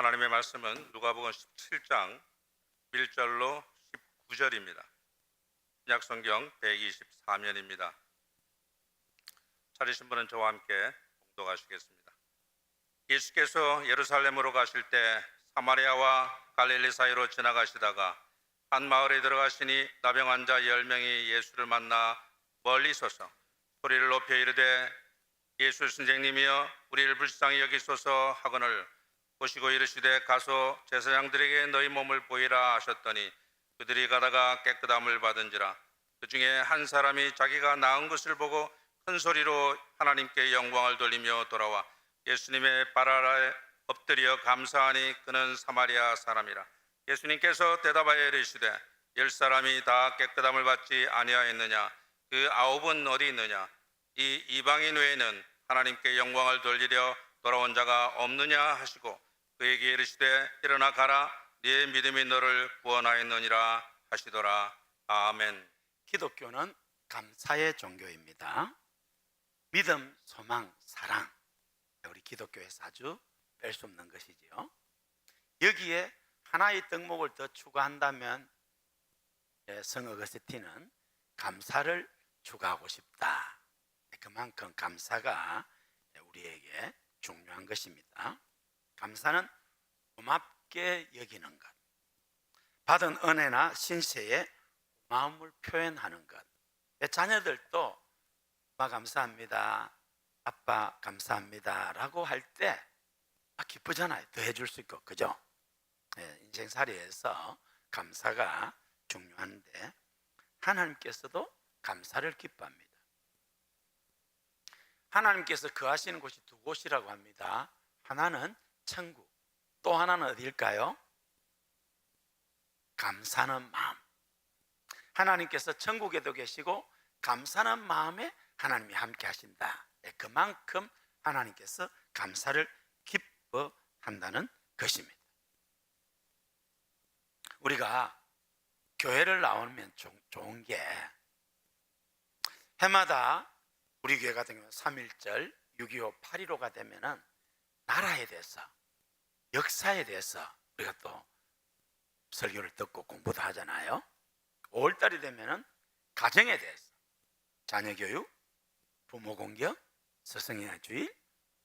하나님의 말씀은 누가복음 17장 1절로 19절입니다. 신약성경 124면입니다. 찾으신 분은 저와 함께 봉독하시겠습니다. 예수께서 예루살렘으로 가실 때 사마리아와 갈릴리 사이로 지나가시다가 한 마을에 들어가시니 나병 환자 10명이 예수를 만나 멀리 서서 소리를 높여 이르되 예수 선생님이여 우리를 불쌍히 여기소서 하거늘 보시고 이르시되 가서 제사장들에게 너희 몸을 보이라 하셨더니 그들이 가다가 깨끗함을 받은지라. 그 중에 한 사람이 자기가 나은 것을 보고 큰 소리로 하나님께 영광을 돌리며 돌아와 예수님의 발 아래 엎드려 감사하니 그는 사마리아 사람이라. 예수님께서 대답하여 이르시되 10사람이 다 깨끗함을 받지 아니하였느냐? 그 9은 어디 있느냐? 이 이방인 외에는 하나님께 영광을 돌리려 돌아온 자가 없느냐 하시고 그에게 이르시되 일어나 가라 네 믿음이 너를 구원하였느니라 하시더라. 아멘. 기독교는 감사의 종교입니다. 믿음, 소망, 사랑, 우리 기독교에서 아주 뺄 수 없는 것이지요. 여기에 하나의 덕목을 더 추가한다면 성 어거스틴은 감사를 추가하고 싶다. 그만큼 감사가 우리에게 중요한 것입니다. 감사는 고맙게 여기는 것, 받은 은혜나 신세에 마음을 표현하는 것. 자녀들도 엄마 감사합니다, 아빠 감사합니다 라고 할 때 기쁘잖아요. 더 해줄 수 있고, 그죠? 인생살이에서 감사가 중요한데 하나님께서도 감사를 기뻐합니다. 하나님께서 거하시는 곳이 두 곳이라고 합니다. 하나는 천국, 또 하나는 어디일까요? 감사하는 마음. 하나님께서 천국에도 계시고 감사하는 마음에 하나님이 함께 하신다. 그만큼 하나님께서 감사를 기뻐한다는 것입니다. 우리가 교회를 나오면 좋은 게 해마다 우리 교회 같은 경우는 3.1절, 6.25, 8.15가 되면은 나라에 대해서, 역사에 대해서 우리가 또 설교를 듣고 공부도 하잖아요. 5월달이 되면은 가정에 대해서, 자녀교육, 부모공경, 스승의 주일,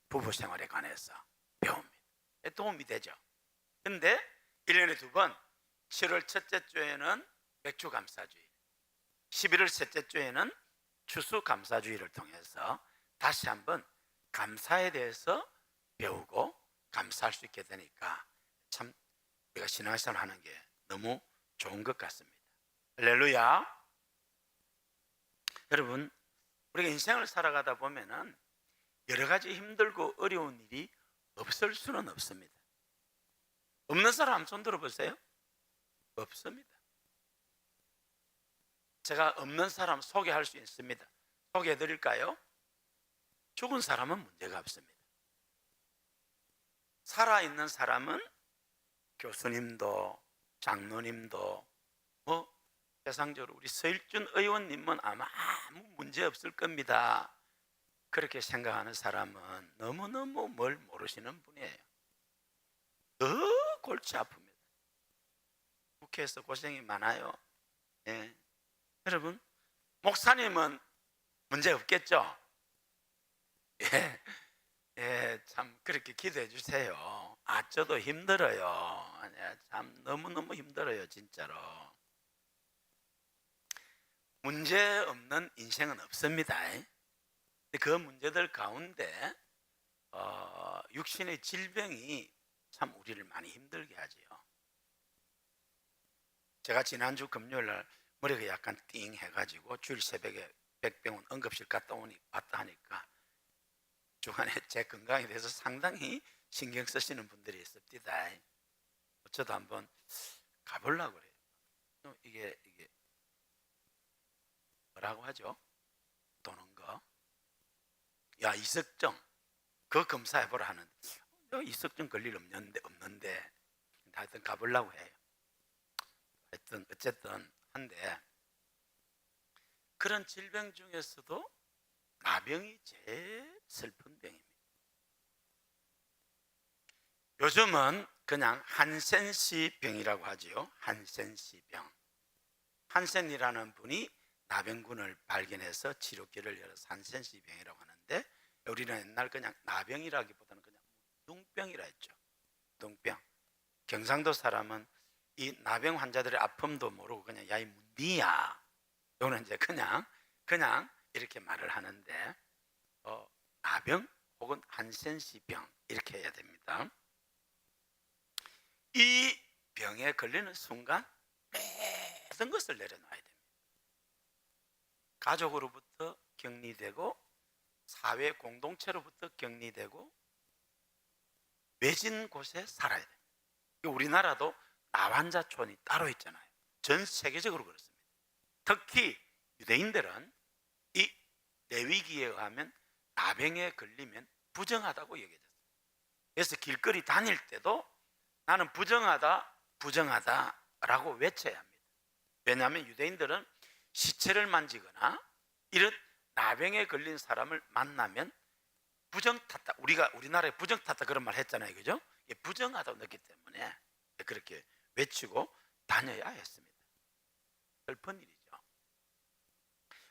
부부생활에 관해서 배웁니다. 도움이 되죠. 그런데 1년에 2번 7월 첫째 주에는 맥주감사주일, 11월 셋째 주에는 추수감사주일을 통해서 다시 한번 감사에 대해서 배우고 감사할 수 있게 되니까 참 우리가 신앙생활 하는 게 너무 좋은 것 같습니다. 할렐루야. 여러분, 우리가 인생을 살아가다 보면은 여러 가지 힘들고 어려운 일이 없을 수는 없습니다. 없는 사람 손 들어보세요. 없습니다. 제가 없는 사람 소개할 수 있습니다. 소개해 드릴까요? 죽은 사람은 문제가 없습니다. 살아있는 사람은 교수님도 장로님도 세상적으로 우리 서일준 의원님은 아마 아무 문제 없을 겁니다. 그렇게 생각하는 사람은 너무너무 뭘 모르시는 분이에요. 더 골치 아픕니다. 국회에서 고생이 많아요. 여러분, 목사님은 문제 없겠죠? 참 그렇게 기도해 주세요. 저도 힘들어요. 참 너무너무 힘들어요, 진짜로. 문제 없는 인생은 없습니다. 그 문제들 가운데 육신의 질병이 참 우리를 많이 힘들게 하지요. 제가 지난주 금요일날 머리가 약간 띵 해가지고 주일 새벽에 백병원 응급실 왔다 하니까 주간에 제 건강에 대해서 상당히 신경 쓰시는 분들이 있습니다. 저도 한번 가보려고 그래요. 이게 뭐라고 하죠? 도는 거. 야, 이석증 그거 검사해보라 하는데 이석증 걸릴 없는데 하여튼 가보려고 해요. 하여튼 어쨌든 한데 그런 질병 중에서도 나병이 제일 슬픈 병입니다. 요즘은 그냥 한센시 병이라고 하지요. 한센시 병. 한센이라는 분이 나병군을 발견해서 치료기를 열어서 한센시 병이라고 하는데, 우리는 옛날 그냥 나병이라기보다는 그냥 문둥병이라 했죠. 문둥병. 경상도 사람은 이 나병 환자들의 아픔도 모르고 그냥 야이 문디야, 이거는 이제 그냥 이렇게 말을 하는데, 나병 혹은 한센시병 이렇게 해야 됩니다. 이 병에 걸리는 순간 모든 것을 내려놔야 됩니다. 가족으로부터 격리되고, 사회 공동체로부터 격리되고, 외진 곳에 살아야 됩니다. 우리나라도 나환자촌이 따로 있잖아요. 전 세계적으로 그렇습니다. 특히 유대인들은 이 레위기에 의하면 나병에 걸리면 부정하다고 여겨졌어요. 그래서 길거리 다닐 때도 나는 부정하다라고 외쳐야 합니다. 왜냐하면 유대인들은 시체를 만지거나 이런 나병에 걸린 사람을 만나면 부정탔다, 우리나라에 부정탔다 그런 말 했잖아요, 그죠? 부정하다고 느끼기 때문에 그렇게 외치고 다녀야 했습니다. 슬픈 일이죠.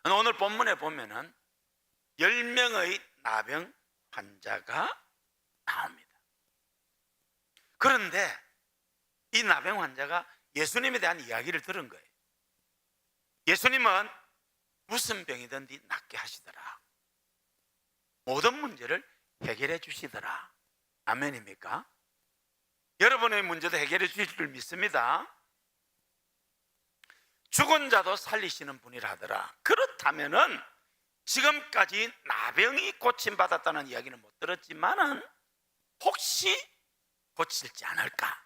오늘 본문에 보면은 10명의 나병 환자가 나옵니다. 그런데 이 나병 환자가 예수님에 대한 이야기를 들은 거예요. 예수님은 무슨 병이든지 낫게 하시더라. 모든 문제를 해결해 주시더라. 아멘입니까? 여러분의 문제도 해결해 주실 줄 믿습니다. 죽은 자도 살리시는 분이라 하더라. 그렇다면은 지금까지 나병이 고침받았다는 이야기는 못 들었지만은 혹시 고칠지 않을까?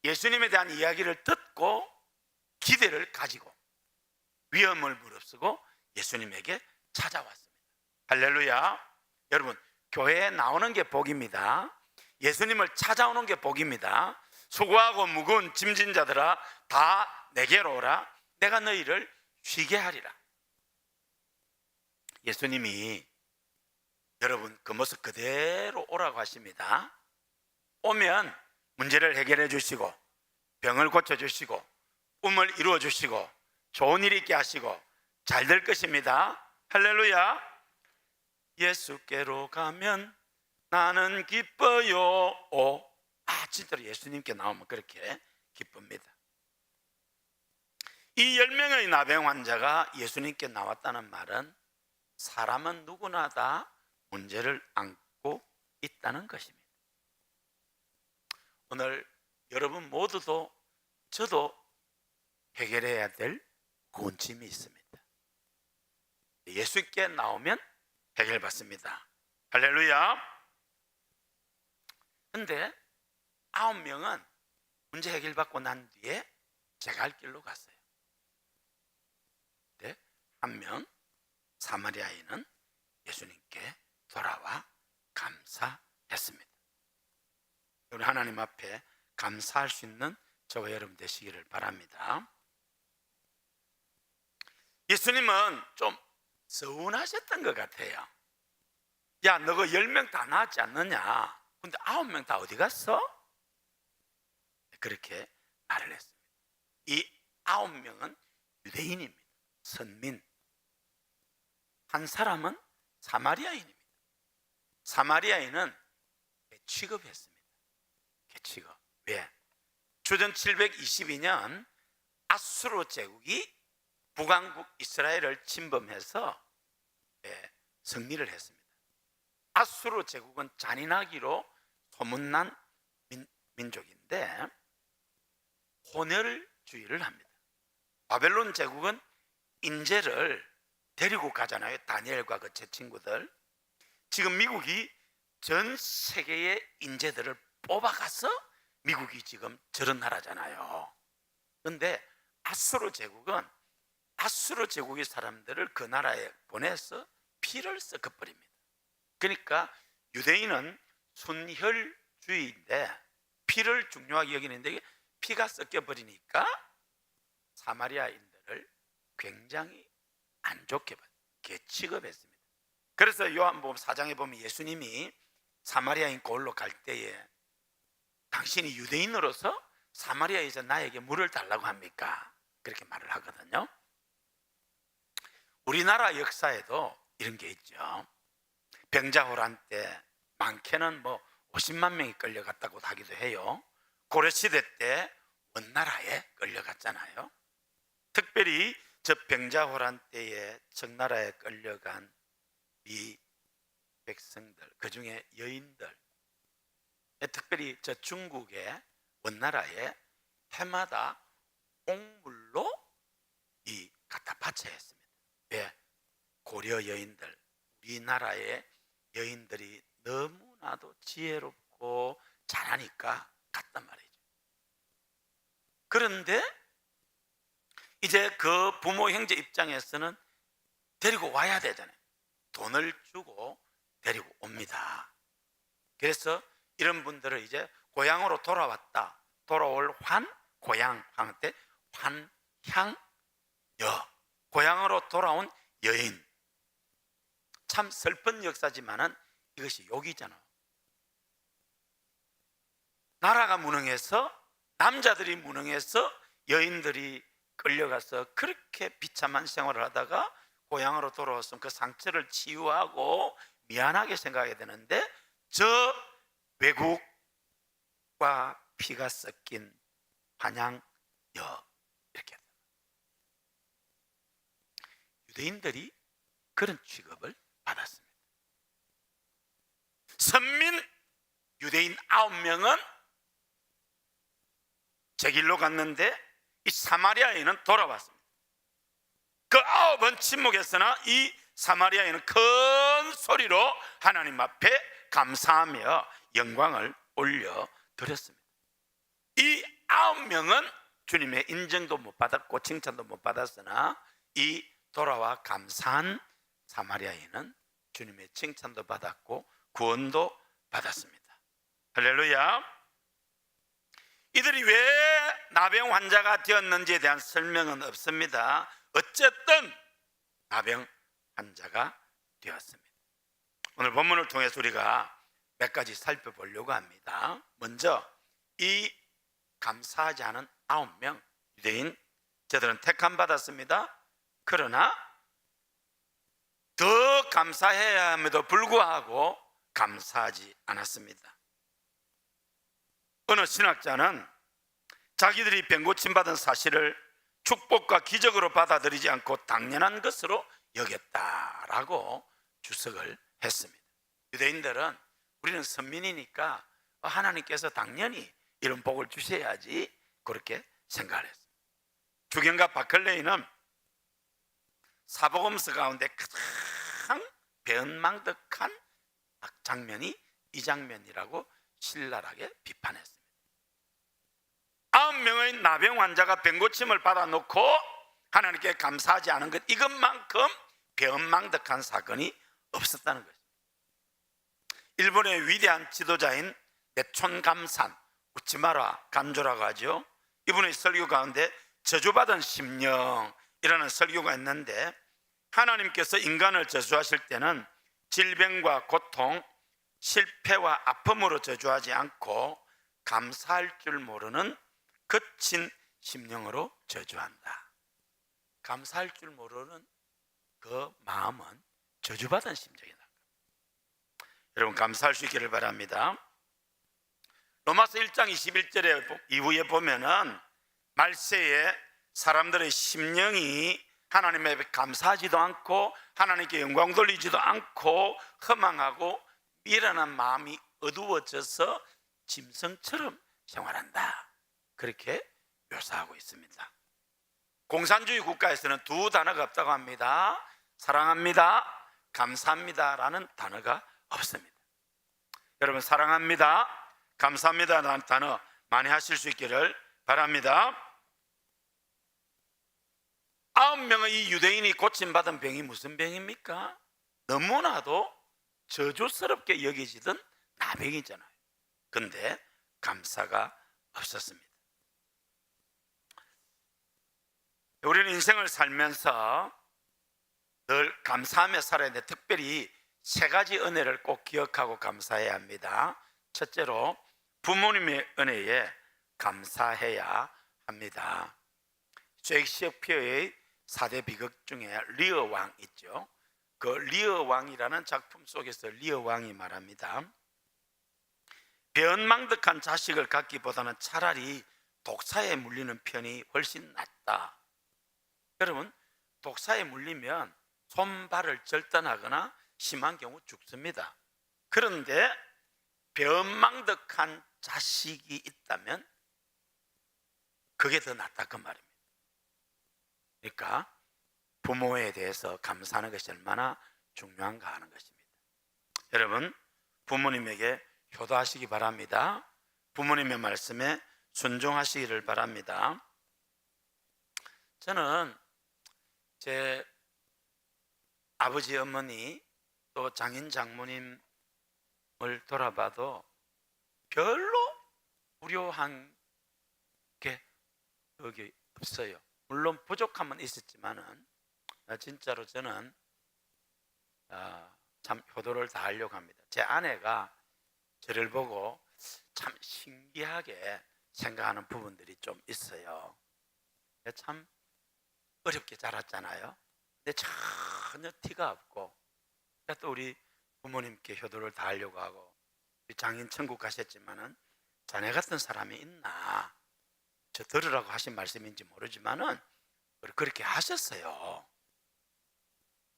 예수님에 대한 이야기를 듣고 기대를 가지고 위험을 무릅쓰고 예수님에게 찾아왔습니다. 할렐루야. 여러분, 교회에 나오는 게 복입니다. 예수님을 찾아오는 게 복입니다. 수고하고 무거운 짐진 자들아 다 내게로 오라. 내가 너희를 쉬게 하리라. 예수님이 여러분 그 모습 그대로 오라고 하십니다. 오면 문제를 해결해 주시고, 병을 고쳐 주시고, 꿈을 이루어 주시고, 좋은 일 있게 하시고 잘 될 것입니다. 할렐루야. 예수께로 가면 나는 기뻐요. 진짜로 예수님께 나오면 그렇게 기쁩니다. 이 10명의 나병 환자가 예수님께 나왔다는 말은 사람은 누구나 다 문제를 안고 있다는 것입니다. 오늘 여러분 모두도 저도 해결해야 될 곤침이 있습니다. 예수께 나오면 해결받습니다. 할렐루야. 근데 9명은 문제 해결받고 난 뒤에 제가 할 길로 갔어요. 근데 한 명, 사마리아인은 예수님께 돌아와 감사했습니다. 우리 하나님 앞에 감사할 수 있는 저와 여러분 되시기를 바랍니다. 예수님은 좀 서운하셨던 것 같아요. 야, 너가 10명 다 나왔지 않느냐? 근데 9명 다 어디 갔어? 그렇게 말을 했습니다. 이 9명은 유대인입니다. 선민. 한 사람은 사마리아인입니다. 사마리아인은 취급했습니다. 취급. 왜? 주전 722년 아수르 제국이 북왕국 이스라엘을 침범해서 승리를 했습니다. 아수르 제국은 잔인하기로 소문난 민족인데 혼혈주의를 합니다. 바벨론 제국은 인재를 데리고 가잖아요. 다니엘과 그 제 친구들. 지금 미국이 전 세계의 인재들을 뽑아가서 미국이 지금 저런 나라잖아요. 그런데 아수르 제국은 아수르 제국의 사람들을 그 나라에 보내서 피를 섞어버립니다. 그러니까 유대인은 순혈주의인데 피를 중요하게 여기는데 피가 섞여버리니까 사마리아인들을 굉장히 안 좋게 취급했습니다. 그래서 요한복음 4장에 보면 예수님이 사마리아인 고을로 갈 때에 당신이 유대인으로서 사마리아에서 나에게 물을 달라고 합니까? 그렇게 말을 하거든요. 우리나라 역사에도 이런 게 있죠. 병자호란 때 많게는 50만 명이 끌려갔다고 하기도 해요. 고려시대 때 원나라에 끌려갔잖아요. 특별히 저 병자호란 때에 청나라에 끌려간 이 백성들, 그 중에 여인들, 특별히 저 중국의 원나라에 해마다 옥물로 이 갖다 바쳐야 했습니다. 왜? 고려 여인들, 우리나라의 여인들이 너무나도 지혜롭고 잘하니까 갔단 말이죠. 그런데 이제 그 부모 형제 입장에서는 데리고 와야 되잖아요. 돈을 주고 데리고 옵니다. 그래서 이런 분들을 이제 고향으로 돌아왔다, 돌아올 고향 하는 때 환향여, 고향으로 돌아온 여인. 참 슬픈 역사지만은 이것이 욕이잖아. 나라가 무능해서, 남자들이 무능해서 여인들이 끌려가서 그렇게 비참한 생활을 하다가 고향으로 돌아왔으면 그 상처를 치유하고 미안하게 생각해야 되는데, 저 외국과 피가 섞인 환향여, 이렇게 유대인들이 그런 취급을 받았습니다. 선민 유대인 9명은 제 길로 갔는데 이 사마리아인은 돌아왔습니다. 그 9번 침묵했으나 이 사마리아인은 큰 소리로 하나님 앞에 감사하며 영광을 올려드렸습니다. 이 9명은 주님의 인정도 못 받았고 칭찬도 못 받았으나 이 돌아와 감사한 사마리아인은 주님의 칭찬도 받았고 구원도 받았습니다. 할렐루야. 이들이 왜 나병 환자가 되었는지에 대한 설명은 없습니다. 어쨌든 나병 환자가 되었습니다. 오늘 본문을 통해서 우리가 몇 가지 살펴보려고 합니다. 먼저 이 감사하지 않은 9명 유대인, 저들은 택함 받았습니다. 그러나 더 감사해야 함에도 불구하고 감사하지 않았습니다. 어느 신학자는 자기들이 병고침 받은 사실을 축복과 기적으로 받아들이지 않고 당연한 것으로 여겼다라고 주석을 했습니다. 유대인들은 우리는 선민이니까 하나님께서 당연히 이런 복을 주셔야지 그렇게 생각을 했습니다. 주경가 바클레이는 사복음서 가운데 가장 배은망덕한 장면이 이 장면이라고 신랄하게 비판했습니다. 9명의 나병 환자가 병고침을 받아놓고 하나님께 감사하지 않은 것, 이것만큼 배은망덕한 사건이 없었다는 것입니다. 일본의 위대한 지도자인 내촌감산, 웃지 마라 간조라고 하죠. 이분의 설교 가운데 저주받은 심령이라는 설교가 있는데, 하나님께서 인간을 저주하실 때는 질병과 고통, 실패와 아픔으로 저주하지 않고 감사할 줄 모르는 거친 심령으로 저주한다. 감사할 줄 모르는 그 마음은 저주받은 심정이다. 여러분, 감사할 수 있기를 바랍니다. 로마서 1장 21절에 이후에 보면은 말세에 사람들의 심령이 하나님 앞에 감사하지도 않고 하나님께 영광 돌리지도 않고 허망하고 미련한 마음이 어두워져서 짐승처럼 생활한다, 그렇게 묘사하고 있습니다. 공산주의 국가에서는 두 단어가 없다고 합니다. 사랑합니다, 감사합니다 라는 단어가 없습니다. 여러분, 사랑합니다, 감사합니다 라는 단어 많이 하실 수 있기를 바랍니다. 9명의 이 유대인이 고침받은 병이 무슨 병입니까? 너무나도 저주스럽게 여겨지던 나병이잖아요. 근데 감사가 없었습니다. 우리는 인생을 살면서 늘 감사하며 살아야 하는데, 특별히 세 가지 은혜를 꼭 기억하고 감사해야 합니다. 첫째로 부모님의 은혜에 감사해야 합니다. 셰익스피어의 4대 비극 중에 리어 왕 있죠. 그 리어 왕이라는 작품 속에서 리어 왕이 말합니다. 배은망덕한 자식을 갖기보다는 차라리 독사에 물리는 편이 훨씬 낫다. 여러분, 독사에 물리면 손발을 절단하거나 심한 경우 죽습니다. 그런데 배은망덕한 자식이 있다면 그게 더 낫다 그 말입니다. 그러니까 부모에 대해서 감사하는 것이 얼마나 중요한가 하는 것입니다. 여러분, 부모님에게 효도하시기 바랍니다. 부모님의 말씀에 순종하시기를 바랍니다. 저는 제 아버지, 어머니 또 장인, 장모님을 돌아봐도 별로 불효한 게 여기 없어요. 물론 부족함은 있었지만은 진짜로 저는 참 효도를 다 하려고 합니다. 제 아내가 저를 보고 참 신기하게 생각하는 부분들이 좀 있어요. 참 어렵게 자랐잖아요. 근데 전혀 티가 없고, 또 우리 부모님께 효도를 다 하려고 하고, 우리 장인 천국 가셨지만은 자네 같은 사람이 있나? 저 들으라고 하신 말씀인지 모르지만은 그렇게 하셨어요.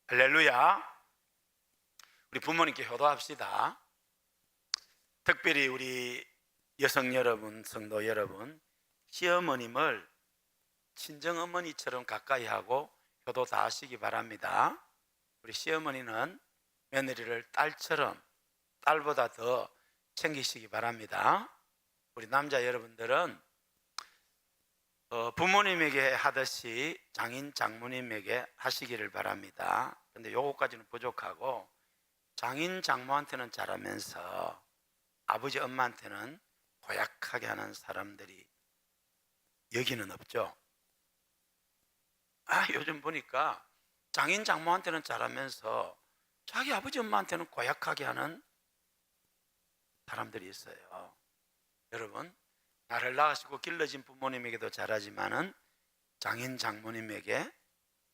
할렐루야. 우리 부모님께 효도합시다. 특별히 우리 여성 여러분, 성도 여러분, 시어머님을 친정어머니처럼 가까이 하고 효도 다 하시기 바랍니다. 우리 시어머니는 며느리를 딸처럼, 딸보다 더 챙기시기 바랍니다. 우리 남자 여러분들은 부모님에게 하듯이 장인, 장모님에게 하시기를 바랍니다. 근데 요거까지는 부족하고, 장인, 장모한테는 잘하면서 아버지, 엄마한테는 고약하게 하는 사람들이 여기는 없죠. 요즘 보니까 장인, 장모한테는 잘하면서 자기 아버지, 엄마한테는 고약하게 하는 사람들이 있어요. 여러분, 나를 낳으시고 길러진 부모님에게도 잘하지만은 장인, 장모님에게,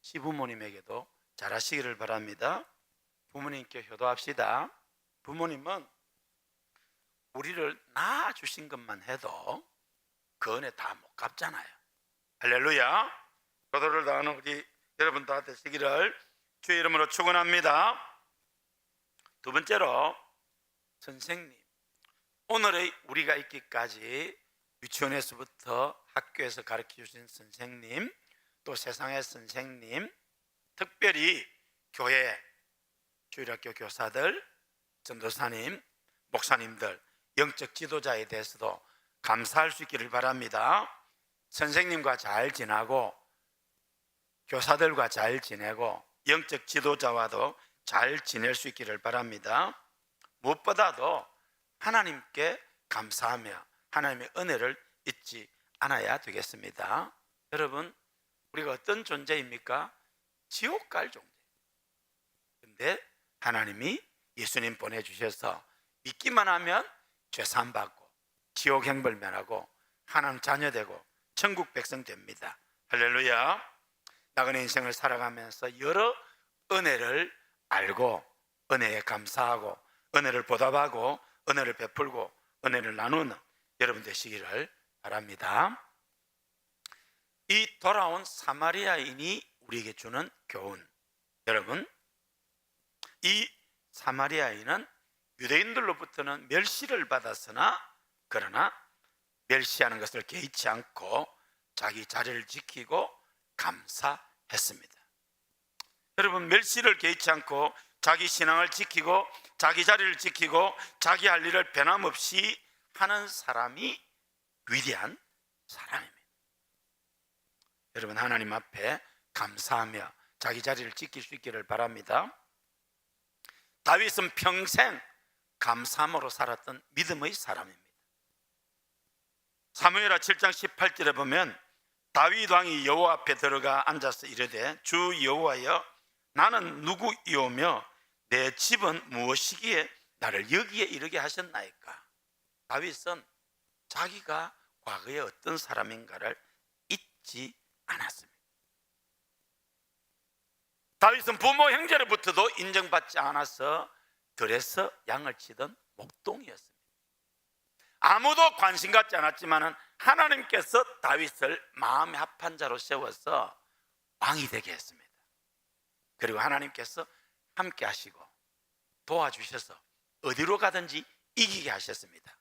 시부모님에게도 잘하시기를 바랍니다. 부모님께 효도합시다. 부모님은 우리를 낳아주신 것만 해도 그 은혜 다 못 갚잖아요. 할렐루야. 효도를 다하는 우리 여러분 다 되시기를 주의 이름으로 축원합니다. 두 번째로, 선생님. 오늘의 우리가 있기까지 유치원에서부터 학교에서 가르쳐주신 선생님, 또 세상의 선생님, 특별히 교회, 주일학교 교사들, 전도사님, 목사님들, 영적 지도자에 대해서도 감사할 수 있기를 바랍니다. 선생님과 잘 지내고, 교사들과 잘 지내고, 영적 지도자와도 잘 지낼 수 있기를 바랍니다. 무엇보다도 하나님께 감사하며 하나님의 은혜를 잊지 않아야 되겠습니다. 여러분, 우리가 어떤 존재입니까? 지옥 갈 존재. 근데 하나님이 예수님 보내주셔서 믿기만 하면 죄사함 받고 지옥 형벌 면하고 하나님 자녀 되고 천국 백성 됩니다. 할렐루야. 나그네 인생을 살아가면서 여러 은혜를 알고 은혜에 감사하고 은혜를 보답하고 은혜를 베풀고 은혜를 나누는 여러분 되시기를 바랍니다. 이 돌아온 사마리아인이 우리에게 주는 교훈, 여러분, 이 사마리아인은 유대인들로부터는 멸시를 받았으나 그러나 멸시하는 것을 개의치 않고 자기 자리를 지키고 감사했습니다. 여러분, 멸시를 개의치 않고 자기 신앙을 지키고 자기 자리를 지키고 자기 할 일을 변함없이 하는 사람이 위대한 사람입니다. 여러분, 하나님 앞에 감사하며 자기 자리를 지킬 수 있기를 바랍니다. 다윗은 평생 감사함으로 살았던 믿음의 사람입니다. 사무엘하 7장 18절에 보면 다윗 왕이 여호와 앞에 들어가 앉아서 이르되 주 여호와여, 나는 누구이오며 내 집은 무엇이기에 나를 여기에 이르게 하셨나이까. 다윗은 자기가 과거에 어떤 사람인가를 잊지 않았습니다. 다윗은 부모 형제로부터도 인정받지 않아서 들에서 양을 치던 목동이었습니다. 아무도 관심 갖지 않았지만 하나님께서 다윗을 마음에 합한 자로 세워서 왕이 되게 했습니다. 그리고 하나님께서 함께 하시고 도와주셔서 어디로 가든지 이기게 하셨습니다.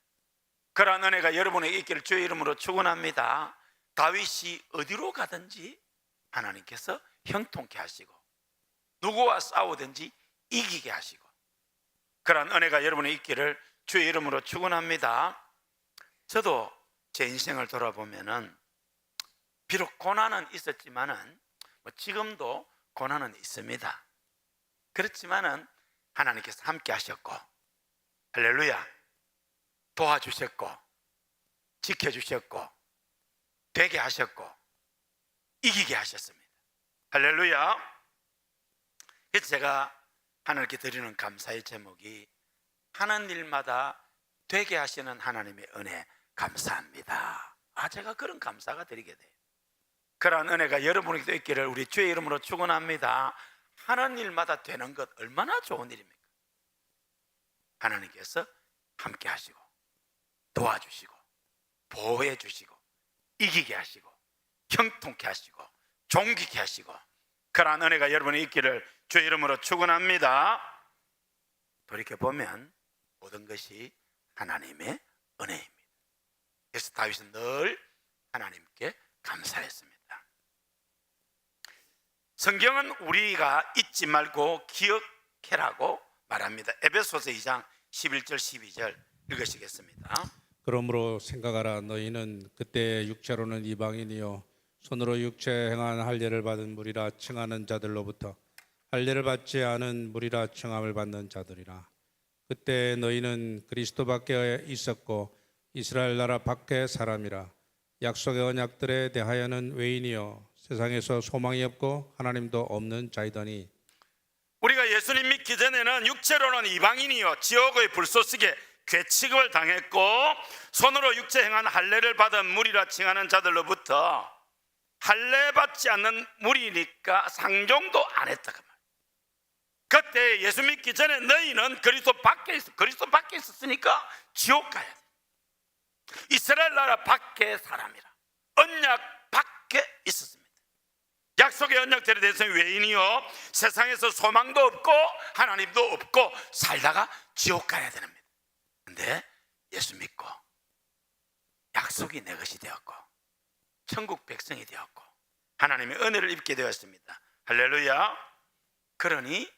그러한 은혜가 여러분에게 있기를 주의 이름으로 축원합니다. 다윗이 어디로 가든지 하나님께서 형통케 하시고 누구와 싸우든지 이기게 하시고 그러한 은혜가 여러분에게 있기를 주의 이름으로 축원합니다. 저도 제 인생을 돌아보면은 비록 고난은 있었지만은 지금도 고난은 있습니다. 그렇지만은 하나님께서 함께 하셨고 할렐루야 도와주셨고 지켜주셨고 되게 하셨고 이기게 하셨습니다. 할렐루야. 그래서 제가 하나님께 드리는 감사의 제목이 하는 일마다 되게 하시는 하나님의 은혜 감사합니다. 제가 그런 감사가 드리게 돼요. 그러한 은혜가 여러분에게도 있기를 우리 주의 이름으로 축원합니다. 하는 일마다 되는 것 얼마나 좋은 일입니까? 하나님께서 함께 하시고 도와주시고 보호해 주시고 이기게 하시고 형통케 하시고 존귀케 하시고 그러한 은혜가 여러분에게 있기를 주의 이름으로 축원합니다. 돌이켜보면 모든 것이 하나님의 은혜입니다. 그래서 다윗은 늘 하나님께 감사했습니다. 성경은 우리가 잊지 말고 기억해라고 말합니다. 에베소서 2장 11절 12절 읽으시겠습니다. 그러므로 생각하라. 너희는 그때 육체로는 이방인이요 손으로 육체 행한 할례를 받은 무리라 칭하는 자들로부터 할례를 받지 않은 무리라 칭함을 받는 자들이라. 그때 너희는 그리스도 밖에 있었고 이스라엘 나라 밖의 사람이라. 약속의 언약들에 대하여는 외인이요 세상에서 소망이 없고 하나님도 없는 자이더니. 우리가 예수님 믿기 전에는 육체로는 이방인이요 지옥의 불소 속에 괴취급을 당했고 손으로 육체 행한 할례를 받은 무리라 칭하는 자들로부터 할례 받지 않는 무리니까 상종도 안 했다 그 말. 그때 예수 믿기 전에 너희는 그리스도 밖에 있었으니까 지옥 가야 돼. 이스라엘 나라 밖의 사람이라 언약 밖에 있었습니다. 약속의 언약들에 대해서는 외인이요 세상에서 소망도 없고 하나님도 없고 살다가 지옥 가야 됩니다. 근데 예수 믿고 약속이 내 것이 되었고 천국 백성이 되었고 하나님의 은혜를 입게 되었습니다. 할렐루야. 그러니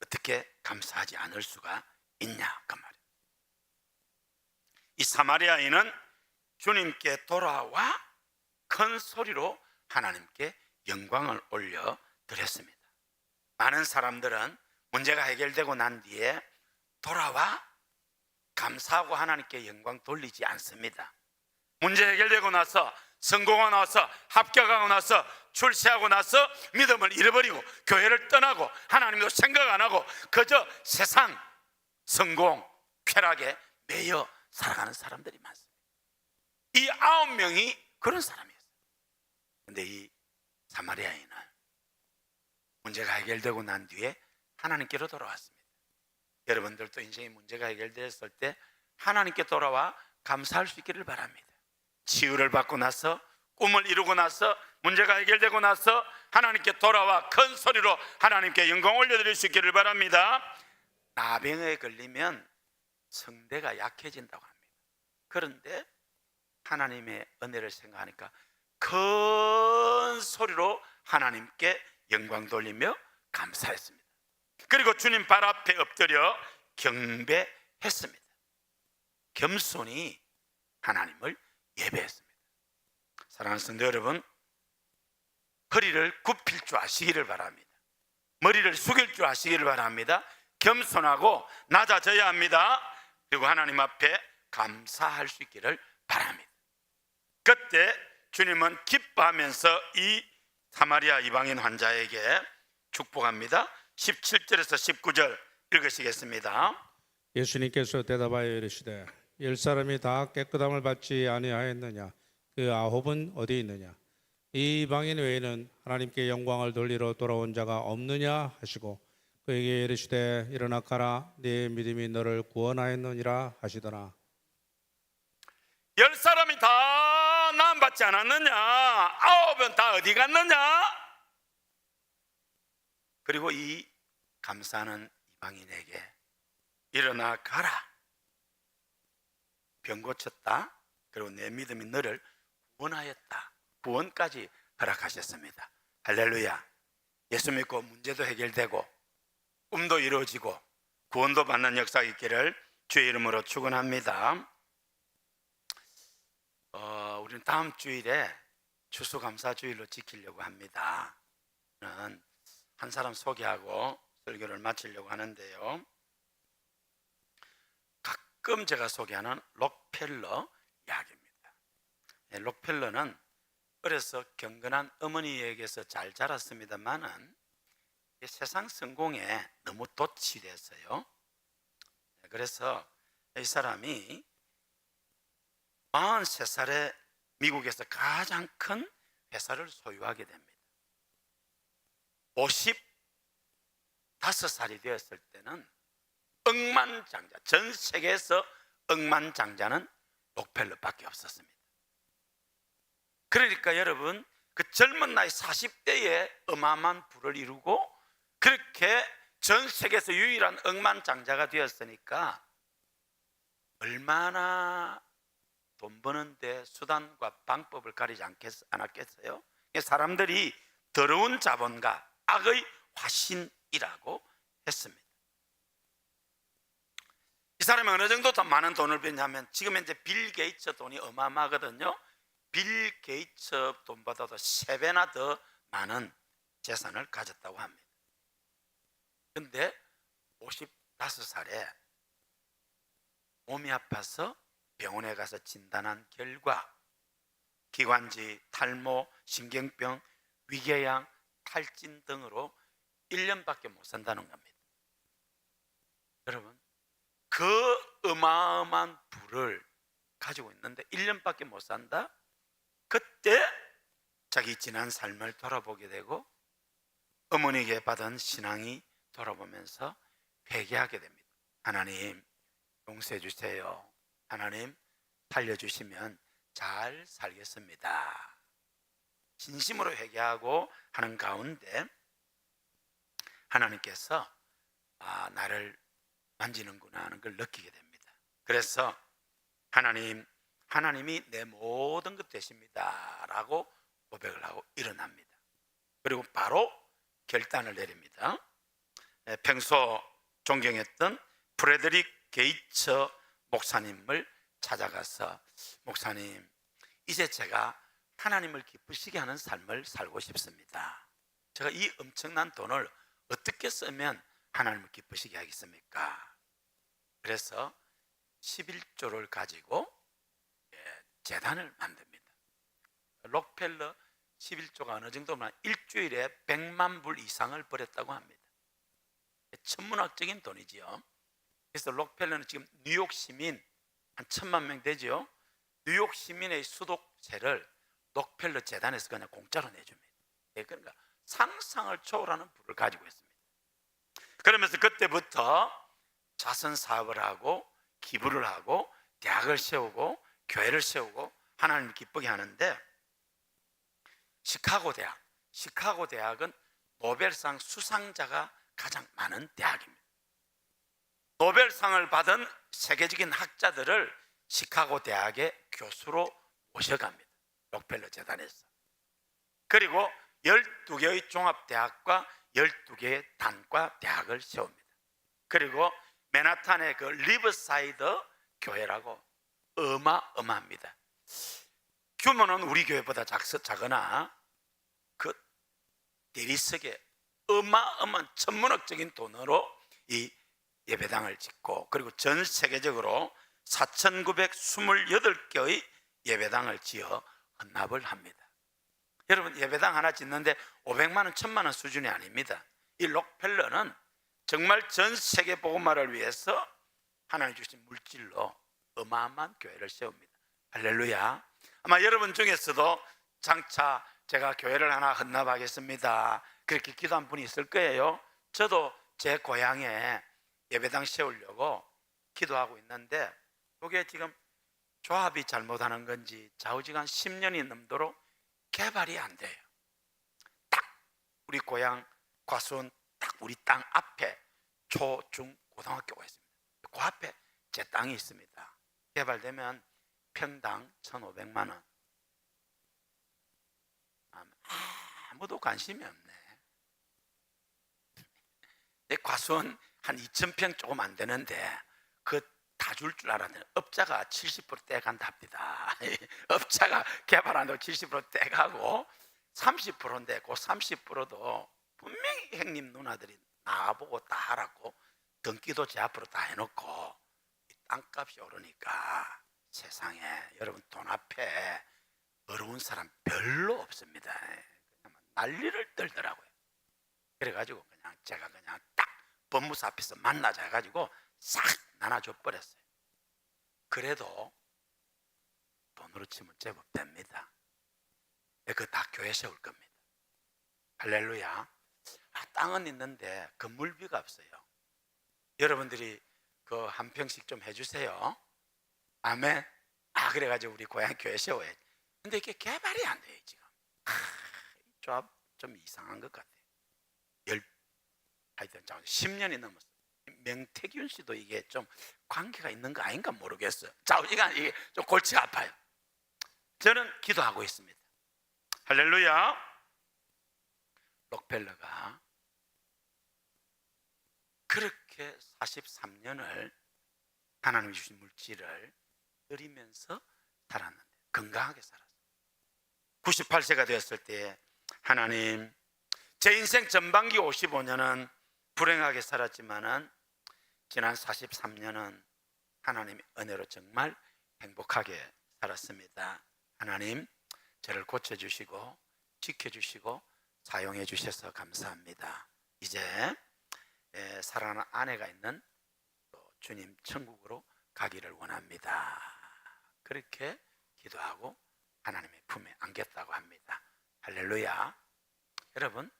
어떻게 감사하지 않을 수가 있냐 그 말이에요. 이 사마리아인은 주님께 돌아와 큰 소리로 하나님께 영광을 올려 드렸습니다. 많은 사람들은 문제가 해결되고 난 뒤에 돌아와 감사하고 하나님께 영광 돌리지 않습니다. 문제 해결되고 나서 성공하고 나서 합격하고 나서 출세하고 나서 믿음을 잃어버리고 교회를 떠나고 하나님도 생각 안 하고 그저 세상 성공 쾌락에 매여 살아가는 사람들이 많습니다. 이 9명이 그런 사람이었어요. 그런데 이 사마리아인은 문제가 해결되고 난 뒤에 하나님께로 돌아왔습니다. 여러분들도 인생의 문제가 해결되었을 때 하나님께 돌아와 감사할 수 있기를 바랍니다. 치유를 받고 나서 꿈을 이루고 나서 문제가 해결되고 나서 하나님께 돌아와 큰 소리로 하나님께 영광 올려드릴 수 있기를 바랍니다. 나병에 걸리면 성대가 약해진다고 합니다. 그런데 하나님의 은혜를 생각하니까 큰 소리로 하나님께 영광 돌리며 감사했습니다. 그리고 주님 발 앞에 엎드려 경배했습니다. 겸손히 하나님을 예배했습니다. 사랑하는 성도 여러분, 허리를 굽힐 줄 아시기를 바랍니다. 머리를 숙일 줄 아시기를 바랍니다. 겸손하고 낮아져야 합니다. 그리고 하나님 앞에 감사할 수 있기를 바랍니다. 그때 주님은 기뻐하면서 이 사마리아 이방인 환자에게 축복합니다. 17절에서 19절 읽으시겠습니다. 예수님께서 대답하여 이르시되 열 사람이 다 깨끗함을 받지 아니하였느냐? 그 아홉은 어디 있느냐? 이 이방인 외에는 하나님께 영광을 돌리러 돌아온 자가 없느냐 하시고 그에게 이르시되 일어나 가라 네 믿음이 너를 구원하였느니라 하시더라. 열 사람이 다 나음 받지 않았느냐? 아홉은 다 어디 갔느냐? 그리고 이 감사하는 이방인에게 일어나 가라, 병 고쳤다, 그리고 내 믿음이 너를 구원하였다, 구원까지 허락하셨습니다. 할렐루야. 예수 믿고 문제도 해결되고 꿈도 이루어지고 구원도 받는 역사가 있기를 주의 이름으로 축원합니다. 우리는 다음 주일에 추수감사주일로 지키려고 합니다. 저는 한 사람 소개하고 설교를 마치려고 하는데요, 가끔 제가 소개하는 록펠러 이야기입니다. 록펠러는 어려서 경건한 어머니에게서 잘 자랐습니다만은 세상 성공에 너무 도취됐어요. 그래서 이 사람이 43살에 미국에서 가장 큰 회사를 소유하게 됩니다. 55살이 되었을 때는 억만장자, 전 세계에서 억만장자는 록펠러밖에 없었습니다. 그러니까 여러분, 그 젊은 나이 40대에 어마어마한 부를 이루고 그렇게 전 세계에서 유일한 억만장자가 되었으니까 얼마나 돈 버는데 수단과 방법을 가리지 않았겠어요? 사람들이 더러운 자본과 악의 화신이라고 했습니다. 이 사람이 어느 정도 더 많은 돈을 버냐면, 지금 현재 빌 게이츠 돈이 어마어마하거든요. 빌 게이츠 돈보다도 3배나 더 많은 재산을 가졌다고 합니다. 그런데 55살에 몸이 아파서 병원에 가서 진단한 결과 기관지, 탈모, 신경병, 위궤양, 탈진 등으로 1년밖에 못 산다는 겁니다. 여러분, 그 어마어마한 부를 가지고 있는데 1년밖에 못 산다? 그때 자기 지난 삶을 돌아보게 되고 어머니에게 받은 신앙이 돌아보면서 회개하게 됩니다. 하나님, 용서해 주세요. 하나님, 살려주시면 잘 살겠습니다. 진심으로 회개하고 하는 가운데 하나님께서 나를 만지는구나 하는 걸 느끼게 됩니다. 그래서 하나님이 내 모든 것 되십니다 라고 고백을 하고 일어납니다. 그리고 바로 결단을 내립니다. 평소 존경했던 프레드릭 게이츠 목사님을 찾아가서, 목사님, 이제 제가 하나님을 기쁘시게 하는 삶을 살고 싶습니다. 제가 이 엄청난 돈을 어떻게 쓰면 하나님을 기쁘시게 하겠습니까? 그래서 11조를 가지고 재단을 만듭니다. 록펠러 11조가 어느 정도면 일주일에 100만 불 이상을 벌였다고 합니다. 천문학적인 돈이지요. 그래서 록펠러는 지금 뉴욕 시민 한 1000만 명 되죠. 뉴욕 시민의 수독세를 록펠러 재단에서 그냥 공짜로 내줍니다. 그러니까 상상을 초월하는 부를 가지고 있습니다. 그러면서 그때부터 자선 사업을 하고 기부를 하고 대학을 세우고 교회를 세우고 하나님을 기쁘게 하는데, 시카고 대학은 노벨상 수상자가 가장 많은 대학입니다. 노벨상을 받은 세계적인 학자들을 시카고 대학의 교수로 모셔갑니다. 록펠러 재단에서. 그리고 12개의 종합대학과 12개의 단과 대학을 세웁니다. 그리고 맨하탄의 그 리버사이드 교회라고 어마어마합니다. 규모는 우리 교회보다 작으나 그 대리석에 어마어마한 천문학적인 돈으로 이 예배당을 짓고, 그리고 전 세계적으로 4,928개의 예배당을 지어 헌납을 합니다. 여러분, 예배당 하나 짓는데 500만 원, 1000만 원 수준이 아닙니다. 이 록펠러는 정말 전 세계 복음화를 위해서 하나님 주신 물질로 어마어마한 교회를 세웁니다. 할렐루야. 아마 여러분 중에서도 장차 제가 교회를 하나 헌납하겠습니다, 그렇게 기도한 분이 있을 거예요. 저도 제 고향에 예배당 세우려고 기도하고 있는데 그게 지금 조합이 잘못하는 건지 좌우지간 10년이 넘도록 개발이 안 돼요. 딱 우리 고향 과수원 딱 우리 땅 앞에 초, 중, 고등학교가 있습니다. 그 앞에 제 땅이 있습니다. 개발되면 평당 1,500만 원. 아무도 관심이 없네. 내 과수원 한 2,000평 조금 안 되는데 그 다 줄 알았는데 업자가 70% 떼간다 합니다. 업자가 개발한다고 70% 떼가고 30%인데 그 30%도 분명히 형님 누나들이 나보고 다 하라고 등기도 제 앞으로 다 해놓고 땅값이 오르니까 세상에 여러분 돈 앞에 어려운 사람 별로 없습니다. 그냥 난리를 떨더라고요. 그래가지고 그냥 제가 그냥 딱 법무사 앞에서 만나자 해가지고 싹 나눠줘 버렸어요. 그래도 돈으로 치면 제법 됩니다. 그거 다 교회 세울 겁니다. 할렐루야. 땅은 있는데 건물비가 없어요. 여러분들이 그 한 평씩 좀 해주세요. 아멘. 그래가지고 우리 고향 교회 세워야지. 근데 이게 개발이 안 돼요 지금. 조합 좀 이상한 것 같아요. 하여튼 10년이 넘었어요. 명태균 씨도 이게 좀 관계가 있는 거 아닌가 모르겠어요. 좌우지간 이게 좀 골치가 아파요. 저는 기도하고 있습니다. 할렐루야. 록펠러가 그렇게 43년을 하나님이 주신 물질을 드리면서 살았는데 건강하게 살았어요. 98세가 되었을 때 하나님, 제 인생 전반기 55년은 불행하게 살았지만은 지난 43년은 하나님의 은혜로 정말 행복하게 살았습니다. 하나님, 저를 고쳐주시고 지켜주시고 사용해 주셔서 감사합니다. 이제 사랑하는 아내가 있는 또 주님 천국으로 가기를 원합니다. 그렇게 기도하고 하나님의 품에 안겼다고 합니다. 할렐루야. 여러분,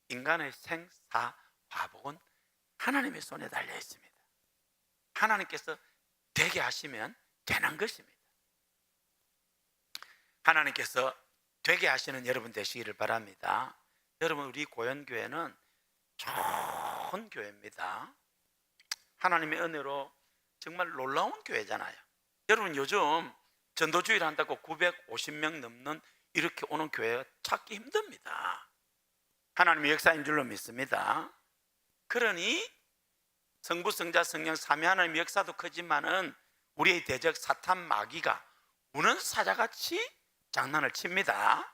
인간의 생사 화복은 하나님의 손에 달려 있습니다. 하나님께서 되게 하시면 되는 것입니다. 하나님께서 되게 하시는 여러분 되시기를 바랍니다. 여러분, 우리 고현교회는 좋은 교회입니다. 하나님의 은혜로 정말 놀라운 교회잖아요. 여러분, 요즘 전도주일 한다고 950명 넘는 이렇게 오는 교회 찾기 힘듭니다. 하나님의 역사인 줄로 믿습니다. 그러니 성부, 성자, 성령 삼위 하나님의 역사도 크지만은 우리의 대적 사탄 마귀가 우는 사자같이 장난을 칩니다.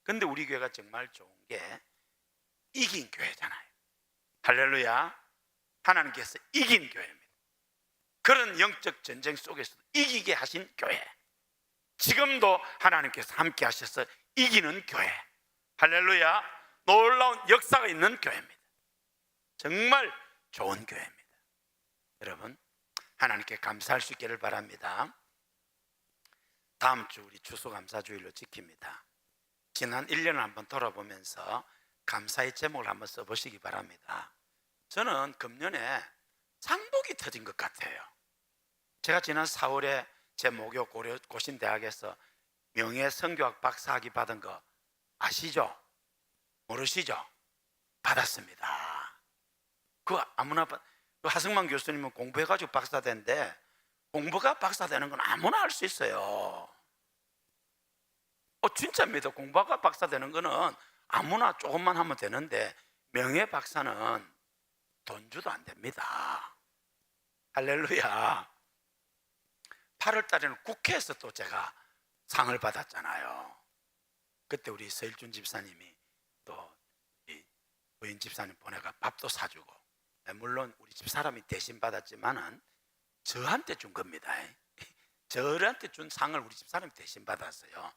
근데 우리 교회가 정말 좋은 게 이긴 교회잖아요. 할렐루야. 하나님께서 이긴 교회입니다. 그런 영적 전쟁 속에서도 이기게 하신 교회, 지금도 하나님께서 함께 하셔서 이기는 교회, 할렐루야. 놀라운 역사가 있는 교회입니다. 정말 좋은 교회입니다. 여러분, 하나님께 감사할 수 있기를 바랍니다. 다음 주 우리 추수감사주일로 지킵니다. 지난 1년을 한번 돌아보면서 감사의 제목을 한번 써보시기 바랍니다. 저는 금년에 상복이 터진 것 같아요. 제가 지난 4월에 제 모교 고신대학에서 명예성교학 박사학위 받은 거 아시죠? 모르시죠? 받았습니다. 그 아무나 그 하승만 교수님은 공부해가지고 박사된데 공부가 박사되는 건 아무나 할 수 있어요. 진짜입니다. 공부가 박사되는 거는 아무나 조금만 하면 되는데 명예 박사는 돈 주도 안 됩니다. 할렐루야. 8월 달에는 국회에서 또 제가 상을 받았잖아요. 그때 우리 서일준 집사님이 또 부인 집사님 보내가 밥도 사주고, 물론 우리 집 사람이 대신 받았지만은 저한테 준 겁니다. 저한테 준 상을 우리 집 사람이 대신 받았어요.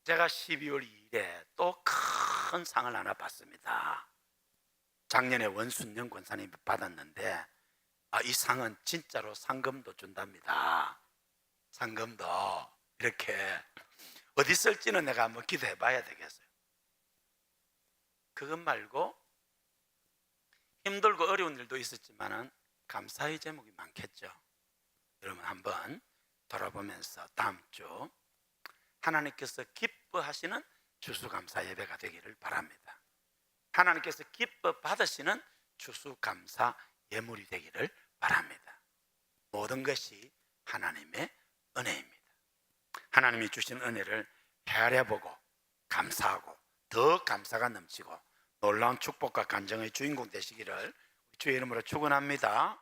제가 12월 2일에 또 큰 상을 하나 받습니다. 작년에 원순영 권사님이 받았는데 이 상은 진짜로 상금도 준답니다. 상금도 이렇게 어디 쓸지는 내가 한번 기도해 봐야 되겠어요. 그것 말고 힘들고 어려운 일도 있었지만은 감사의 제목이 많겠죠. 여러분 한번 돌아보면서 다음 주 하나님께서 기뻐하시는 추수감사 예배가 되기를 바랍니다. 하나님께서 기뻐 받으시는 추수감사 예물이 되기를 바랍니다. 모든 것이 하나님의 은혜입니다. 하나님이 주신 은혜를 헤아려 보고 감사하고 더 감사가 넘치고 놀라운 축복과 간정의 주인공 되시기를 주의 이름으로 축원합니다.